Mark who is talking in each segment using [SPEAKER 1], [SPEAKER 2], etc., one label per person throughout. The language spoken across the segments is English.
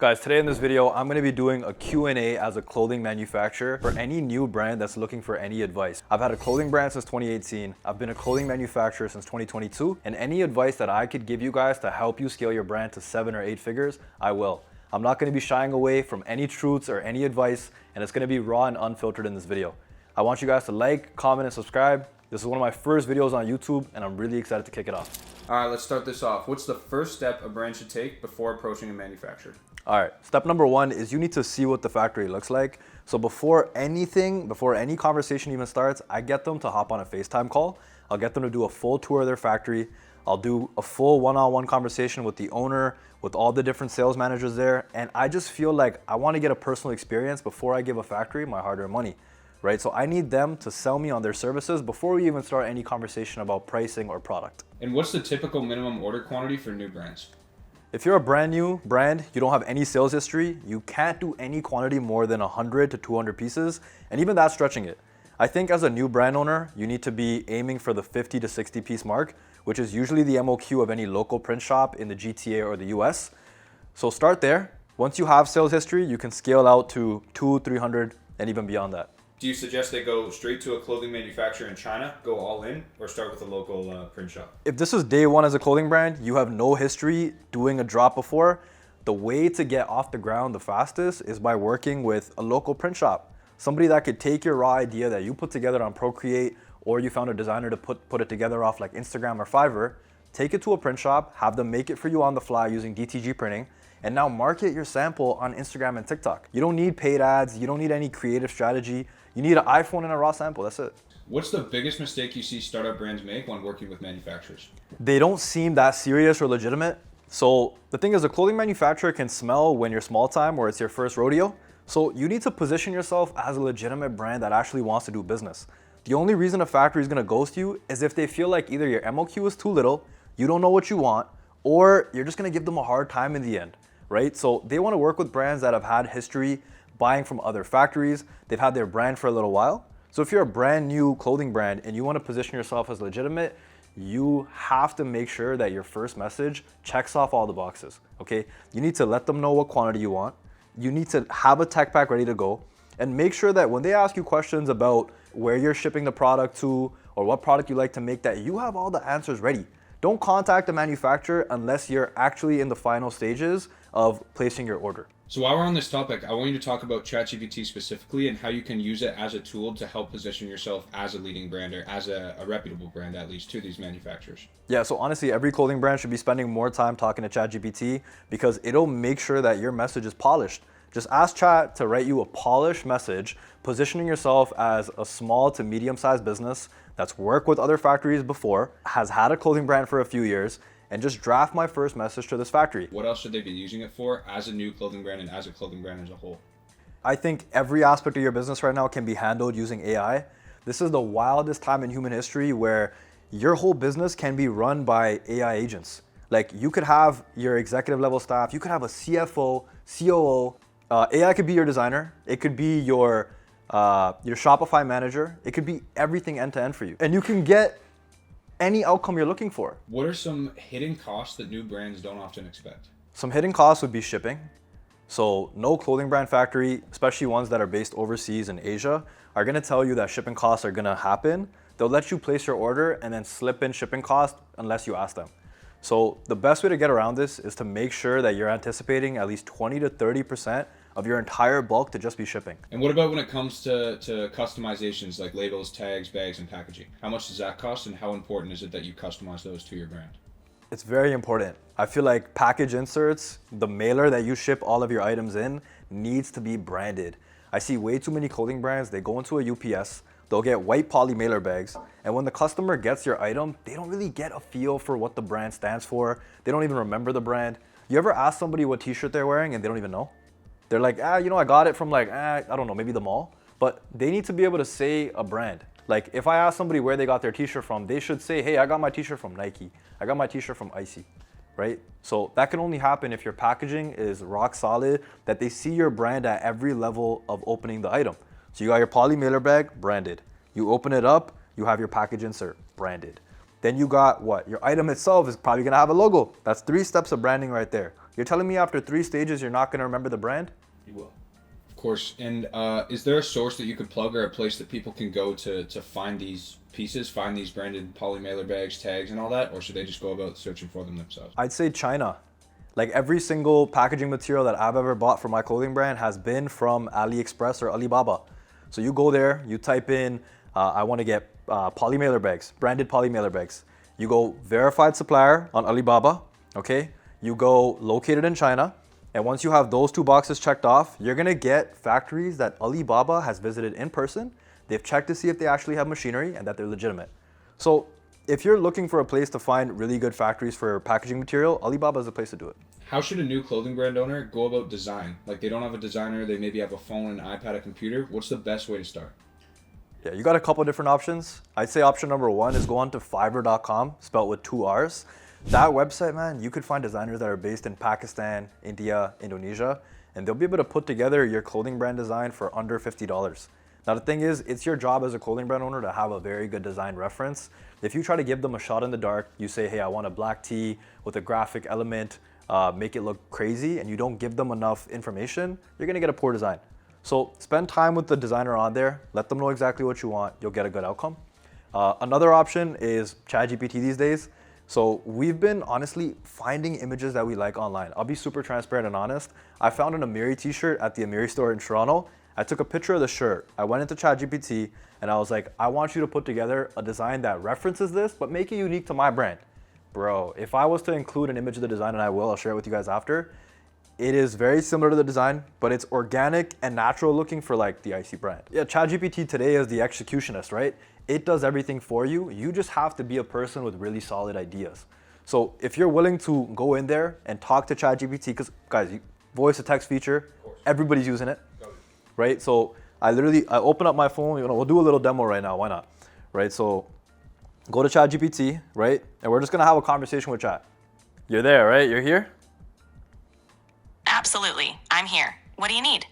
[SPEAKER 1] Guys, today in this video, I'm gonna be doing a Q&A as a clothing manufacturer for any new brand that's looking for any advice. I've had a clothing brand since 2018. I've been a clothing manufacturer since 2022. And any advice that I could give you guys to help you scale your brand to 7 or 8 figures, I will. I'm not gonna be shying away from any truths or any advice, and it's gonna be raw and unfiltered in this video. I want you guys to like, comment, and subscribe. This is one of my first videos on YouTube, and I'm really excited to kick it off.
[SPEAKER 2] All right, let's start this off. What's the first step a brand should take before approaching a manufacturer?
[SPEAKER 1] All right, step number 1 is you need to see what the factory looks like. So before any conversation even starts, I get them to hop on a FaceTime call. I'll get them to do a full tour of their factory. I'll do a full one-on-one conversation with the owner, with all the different sales managers there. And I just feel like I want to get a personal experience before I give a factory my hard-earned money, right? So I need them to sell me on their services before we even start any conversation about pricing or product.
[SPEAKER 2] And what's the typical minimum order quantity for new brands?
[SPEAKER 1] If you're a brand new brand, you don't have any sales history, you can't do any quantity more than 100 to 200 pieces, and even that's stretching it. I think as a new brand owner, you need to be aiming for the 50 to 60 piece mark, which is usually the MOQ of any local print shop in the GTA or the US. So start there. Once you have sales history, you can scale out to 200, 300, and even beyond that.
[SPEAKER 2] Do you suggest they go straight to a clothing manufacturer in China, go all in, or start with a local print shop?
[SPEAKER 1] If this is day one as a clothing brand, you have no history doing a drop before, the way to get off the ground the fastest is by working with a local print shop. Somebody that could take your raw idea that you put together on Procreate, or you found a designer to put it together off like Instagram or Fiverr, take it to a print shop, have them make it for you on the fly using DTG printing, and now market your sample on Instagram and TikTok. You don't need paid ads, you don't need any creative strategy. You need an iPhone and a raw sample, that's it.
[SPEAKER 2] What's the biggest mistake you see startup brands make when working with manufacturers?
[SPEAKER 1] They don't seem that serious or legitimate. So the thing is, a clothing manufacturer can smell when you're small time or it's your first rodeo. So you need to position yourself as a legitimate brand that actually wants to do business. The only reason a factory is gonna ghost you is if they feel like either your MOQ is too little, you don't know what you want, or you're just gonna give them a hard time in the end, right? So they wanna work with brands that have had history buying from other factories. They've had their brand for a little while. So if you're a brand new clothing brand and you want to position yourself as legitimate, you have to make sure that your first message checks off all the boxes, okay? You need to let them know what quantity you want. You need to have a tech pack ready to go, and make sure that when they ask you questions about where you're shipping the product to or what product you like to make, that you have all the answers ready. Don't contact the manufacturer unless you're actually in the final stages of placing your order.
[SPEAKER 2] So while we're on this topic, I want you to talk about ChatGPT specifically and how you can use it as a tool to help position yourself as a leading brand, or as a reputable brand at least, to these manufacturers.
[SPEAKER 1] Yeah, so honestly, every clothing brand should be spending more time talking to ChatGPT because it'll make sure that your message is polished. Just ask Chat to write you a polished message, positioning yourself as a small to medium-sized business that's worked with other factories before, has had a clothing brand for a few years, and just draft my first message to this factory.
[SPEAKER 2] What else should they be using it for as a new clothing brand and as a clothing brand as a whole?
[SPEAKER 1] I think every aspect of your business right now can be handled using AI. This is the wildest time in human history where your whole business can be run by AI agents. Like, you could have your executive level staff, you could have a CFO, COO. AI could be your designer. It could be your Shopify manager. It could be everything end to end for you. And you can get any outcome you're looking for.
[SPEAKER 2] What are some hidden costs that new brands don't often expect?
[SPEAKER 1] Some hidden costs would be shipping. So no clothing brand factory, especially ones that are based overseas in Asia, are gonna tell you that shipping costs are gonna happen. They'll let you place your order and then slip in shipping costs unless you ask them. So the best way to get around this is to make sure that you're anticipating at least 20 to 30% of your entire bulk to just be shipping.
[SPEAKER 2] And what about when it comes to customizations like labels, tags, bags, and packaging? How much does that cost, and how important is it that you customize those to your brand?
[SPEAKER 1] It's very important. I feel like package inserts, the mailer that you ship all of your items in, needs to be branded. I see way too many clothing brands, they go into a UPS, they'll get white poly mailer bags, and when the customer gets your item, they don't really get a feel for what the brand stands for. They don't even remember the brand. You ever ask somebody what t-shirt they're wearing and they don't even know? They're like, I got it from like, I don't know, maybe the mall. But they need to be able to say a brand. Like, if I ask somebody where they got their t-shirt from, they should say, hey, I got my t-shirt from Nike. I got my t-shirt from Icy, right? So that can only happen if your packaging is rock solid, that they see your brand at every level of opening the item. So you got your poly mailer bag, branded. You open it up, you have your package insert, branded. Then you got what? Your item itself is probably gonna have a logo. That's 3 steps of branding right there. You're telling me after 3 stages you're not going to remember the brand?
[SPEAKER 2] You will. Of course. And is there a source that you could plug or a place that people can go to find these pieces, find these branded poly mailer bags, tags, and all that? Or should they just go about searching for them themselves?
[SPEAKER 1] I'd say China. Like every single packaging material that I've ever bought for my clothing brand has been from AliExpress or Alibaba. So you go there, you type in, I want to get poly mailer bags, branded poly mailer bags. You go verified supplier on Alibaba, okay? You go located in China. And once you have those 2 boxes checked off, you're gonna get factories that Alibaba has visited in person. They've checked to see if they actually have machinery and that they're legitimate. So if you're looking for a place to find really good factories for packaging material, Alibaba is the place to do it.
[SPEAKER 2] How should a new clothing brand owner go about design? Like they don't have a designer, they maybe have a phone, an iPad, a computer. What's the best way to start?
[SPEAKER 1] Yeah, you got a couple different options. I'd say option number 1 is go on to fiverr.com, spelled with 2 R's. That website, man, you could find designers that are based in Pakistan, India, Indonesia, and they'll be able to put together your clothing brand design for under $50. Now, the thing is, it's your job as a clothing brand owner to have a very good design reference. If you try to give them a shot in the dark, you say, hey, I want a black tee with a graphic element, make it look crazy, and you don't give them enough information, you're gonna get a poor design. So spend time with the designer on there, let them know exactly what you want, you'll get a good outcome. Another option is ChatGPT these days. So we've been honestly finding images that we like online. I'll be super transparent and honest. I found an Amiri t-shirt at the Amiri store in Toronto. I took a picture of the shirt. I went into ChatGPT and I was like, I want you to put together a design that references this, but make it unique to my brand. Bro, if I was to include an image of the design, and I will, I'll share it with you guys after, it is very similar to the design, but it's organic and natural looking for like the IC brand. Yeah, ChatGPT today is the executionist, right? It does everything for you. You just have to be a person with really solid ideas. So if you're willing to go in there and talk to ChatGPT, because guys, voice to text feature, everybody's using it, right? So I open up my phone, we'll do a little demo right now, why not? Right, so go to ChatGPT, right? And we're just gonna have a conversation with Chat. You're there, right? You're here?
[SPEAKER 3] Absolutely, I'm here. What do you need?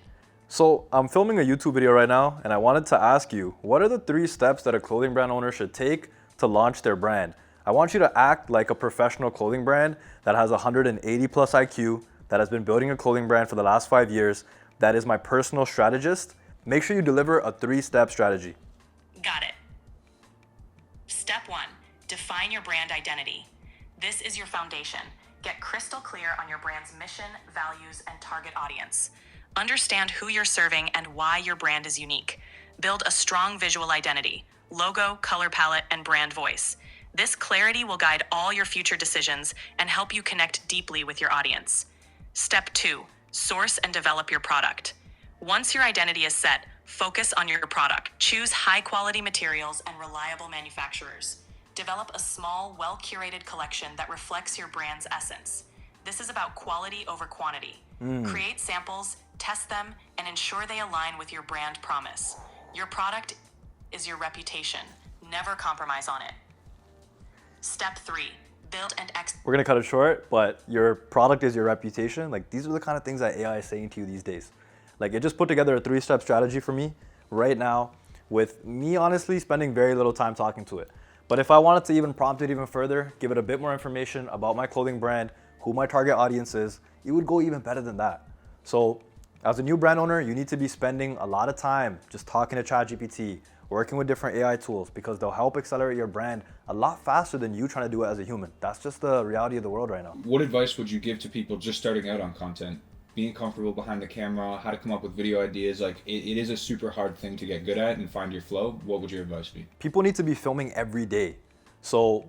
[SPEAKER 1] So I'm filming a YouTube video right now, and I wanted to ask you, what are the 3 steps that a clothing brand owner should take to launch their brand? I want you to act like a professional clothing brand that has 180 plus IQ, that has been building a clothing brand for the last 5 years, that is my personal strategist. Make sure you deliver a 3-step strategy.
[SPEAKER 3] Got it. Step 1, define your brand identity. This is your foundation. Get crystal clear on your brand's mission, values, and target audience. Understand who you're serving and why your brand is unique. Build a strong visual identity, logo, color palette, and brand voice. This clarity will guide all your future decisions and help you connect deeply with your audience. Step 2, source and develop your product. Once your identity is set, focus on your product. Choose high-quality materials and reliable manufacturers. Develop a small, well-curated collection that reflects your brand's essence. This is about quality over quantity. Create samples, test them, and ensure they align with your brand promise. Your product is your reputation. Never compromise on it. Step 3, build and
[SPEAKER 1] We're gonna cut it short, but your product is your reputation. Like, these are the kind of things that AI is saying to you these days. Like, it just put together a 3-step strategy for me right now, with me honestly spending very little time talking to it. But if I wanted to even prompt it even further, give it a bit more information about my clothing brand, who my target audience is, it would go even better than that. So as a new brand owner, you need to be spending a lot of time just talking to ChatGPT, working with different AI tools, because they'll help accelerate your brand a lot faster than you trying to do it as a human. That's just the reality of the world right now.
[SPEAKER 2] What advice would you give to people just starting out on content? Being comfortable behind the camera, how to come up with video ideas, like it is a super hard thing to get good at and find your flow. What would your advice be?
[SPEAKER 1] People need to be filming every day. So,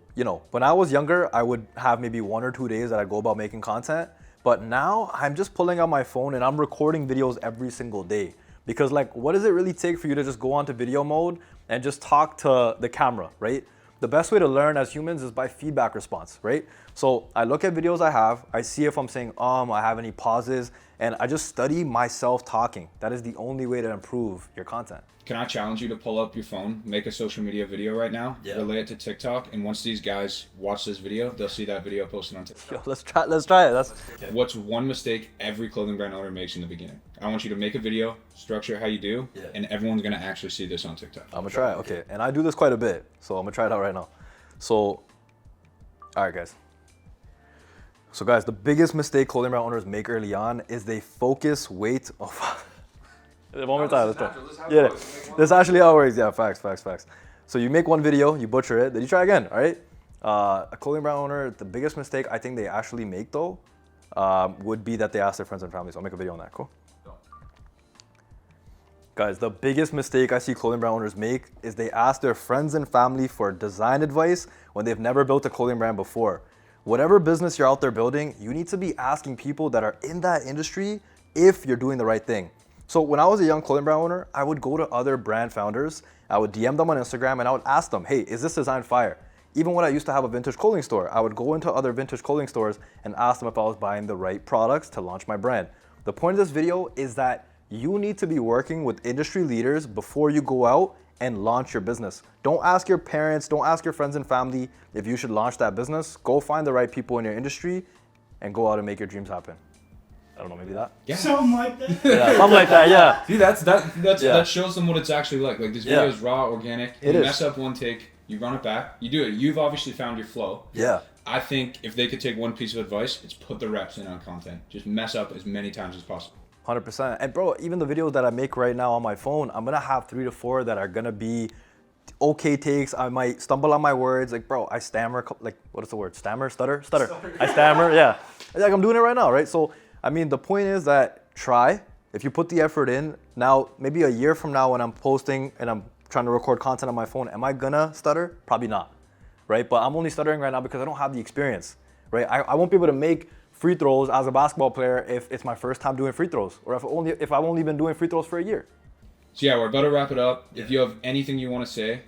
[SPEAKER 1] when I was younger, I would have maybe 1 or 2 days that I go about making content. But now I'm just pulling out my phone and I'm recording videos every single day. Because like, what does it really take for you to just go onto video mode and just talk to the camera, right? The best way to learn as humans is by feedback response, right? So I look at videos I have, I see if I'm saying, I have any pauses, and I just study myself talking. That is the only way to improve your content.
[SPEAKER 2] Can I challenge you to pull up your phone, make a social media video right now, relay it to TikTok, and once these guys watch this video, they'll see that video posted on TikTok.
[SPEAKER 1] Yo, let's try it.
[SPEAKER 2] What's one mistake every clothing brand owner makes in the beginning? I want you to make a video, structure it how you do, and everyone's gonna actually see this on TikTok.
[SPEAKER 1] I'm gonna try it, okay. And I do this quite a bit, so I'm gonna try it out right now. So, all right guys. So guys, the biggest mistake clothing brand owners make early on is they focus weight. Oh, one more time. Let's try. Yeah, that's actually how it works. Yeah, facts. So you make one video, you butcher it, then you try again, all right? A clothing brand owner, the biggest mistake I think they actually make though, would be that they ask their friends and family. So I'll make a video on that, cool? Guys, the biggest mistake I see clothing brand owners make is they ask their friends and family for design advice when they've never built a clothing brand before. Whatever business you're out there building, you need to be asking people that are in that industry if you're doing the right thing. So when I was a young clothing brand owner, I would go to other brand founders, I would DM them on Instagram and I would ask them, hey, is this design fire? Even when I used to have a vintage clothing store, I would go into other vintage clothing stores and ask them if I was buying the right products to launch my brand. The point of this video is that you need to be working with industry leaders before you go out and launch your business. Don't ask your parents, don't ask your friends and family if you should launch that business. Go find the right people in your industry and go out and make your dreams happen. I don't know, maybe that?
[SPEAKER 2] Yeah.
[SPEAKER 4] Something like that.
[SPEAKER 1] Yeah, something like that, yeah.
[SPEAKER 2] See, that shows them what it's actually like. Like this video is raw, organic.
[SPEAKER 1] It
[SPEAKER 2] You
[SPEAKER 1] is.
[SPEAKER 2] mess up one take, you run it back, you do it. You've obviously found your flow.
[SPEAKER 1] Yeah.
[SPEAKER 2] I think if they could take one piece of advice, it's put the reps in on content. Just mess up as many times as possible.
[SPEAKER 1] 100%. And bro, even the videos that I make right now on my phone, I'm gonna have 3 to 4 that are gonna be okay takes. I might stumble on my words. Like, bro, I stammer. Like, what is the word? Stammer? Stutter? I stammer, yeah. Like, I'm doing it right now, right? So, I mean, the point is that try. If you put the effort in, now, maybe a year from now when I'm posting and I'm trying to record content on my phone, am I gonna stutter? Probably not, right? But I'm only stuttering right now because I don't have the experience, right? I won't be able to make free throws as a basketball player if it's my first time doing free throws, or if I've only been doing free throws for a year.
[SPEAKER 2] So yeah, we're about to wrap it up. If you have anything you want to say,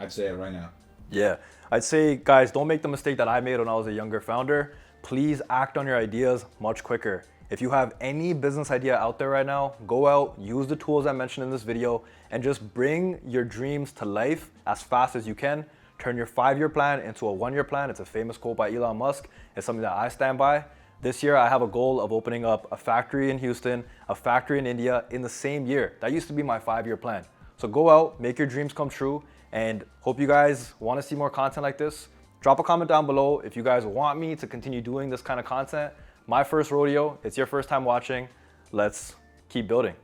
[SPEAKER 2] I'd say it right now.
[SPEAKER 1] Yeah, I'd say, guys, don't make the mistake that I made when I was a younger founder. Please act on your ideas much quicker. If you have any business idea out there right now, go out, use the tools I mentioned in this video, and just bring your dreams to life as fast as you can. Turn your 5-year plan into a 1-year plan. It's a famous quote by Elon Musk. It's something that I stand by. This year, I have a goal of opening up a factory in Houston, a factory in India in the same year. That used to be my 5-year plan. So go out, make your dreams come true, and hope you guys want to see more content like this. Drop a comment down below if you guys want me to continue doing this kind of content. My first rodeo, it's your first time watching. Let's keep building.